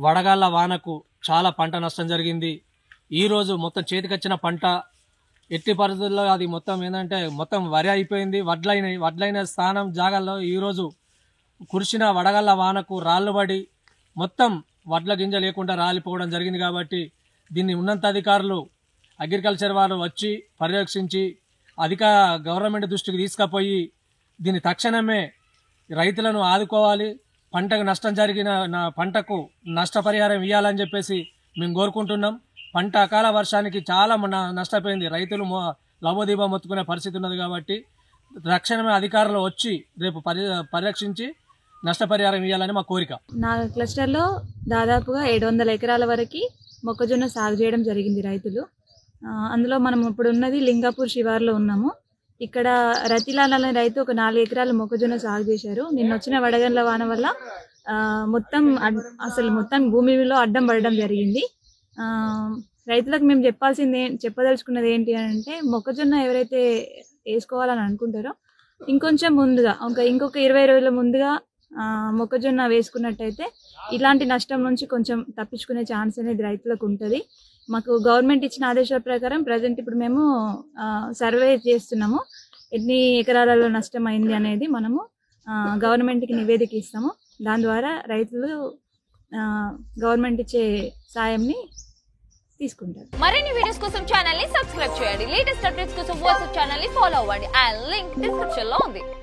వడగాళ్ల వానకు చాలా పంట నష్టం జరిగింది. ఈరోజు మొత్తం చేతికొచ్చిన పంట ఎట్టి పరిస్థితుల్లో అది మొత్తం ఏంటంటే మొత్తం వరి అయిపోయింది. వడ్లైన స్థానం జాగాల్లో ఈరోజు కురిసిన వడగళ్ల వానకు రాళ్లు పడి మొత్తం వడ్ల గింజ లేకుండా రాలిపోవడం జరిగింది. కాబట్టి దీన్ని ఉన్నత అధికారులు అగ్రికల్చర్ వారు వచ్చి పర్యవేక్షించి గవర్నమెంట్ దృష్టికి తీసుకుపోయి దీన్ని తక్షణమే రైతులను ఆదుకోవాలి. పంటకు నష్టం జరిగిన పంటకు నష్టపరిహారం ఇవ్వాలని చెప్పేసి మేము కోరుకుంటున్నాం. పంట అకాల వర్షానికి చాలా నష్టపోయింది. రైతులు లబోదీబా మొత్తుకునే పరిస్థితి ఉన్నది. కాబట్టి తక్షణమే అధికారులు వచ్చి రేపు పరిరక్షించి నష్టపరిహారం ఇవ్వాలని మా కోరిక. నా క్లస్టర్లో దాదాపుగా 700 ఎకరాల వరకు మొక్కజొన్న సాగు చేయడం జరిగింది రైతులు. అందులో మనం ఇప్పుడు ఉన్నది లింగాపూర్ శివార్లో ఉన్నాము. ఇక్కడ రతిలాల్ అనే రైతు ఒక 4 ఎకరాల మొక్కజొన్న సాగు చేశారు. నిన్న వచ్చిన వడగండ్ల వాన వల్ల మొత్తం భూమిలో అడ్డం పడడం జరిగింది. రైతులకు మేము చెప్పదలుచుకున్నది ఏంటి అంటే, మొక్కజొన్న ఎవరైతే వేసుకోవాలని అనుకుంటారో ఇంకొంచెం ముందుగా ఇంకొక 20 రోజుల ముందుగా మొక్కజొన్న వేసుకున్నట్టయితే ఇలాంటి నష్టం నుంచి కొంచెం తప్పించుకునే ఛాన్స్ అనేది రైతులకు ఉంటుంది. మాకు గవర్నమెంట్ ఇచ్చిన ఆదేశాల ప్రకారం ప్రజెంట్ ఇప్పుడు మేము సర్వే చేస్తున్నాము. ఎన్ని ఎకరాలలో నష్టం అయింది అనేది మనము గవర్నమెంట్కి నివేదిక ఇస్తాము. దాని ద్వారా రైతులు గవర్నమెంట్ ఇచ్చే సాయంని తీసుకుంటారు. మరిన్ని వీడియోస్ కోసం ఛానల్ ని సబ్స్క్రైబ్ చేయండి. లేటెస్ట్ అప్డేట్స్ కోసం వాట్సాప్ ఛానల్ ని ఫాలో అవ్వండి. ఆ లింక్ డిస్క్రిప్షన్ లో ఉంది.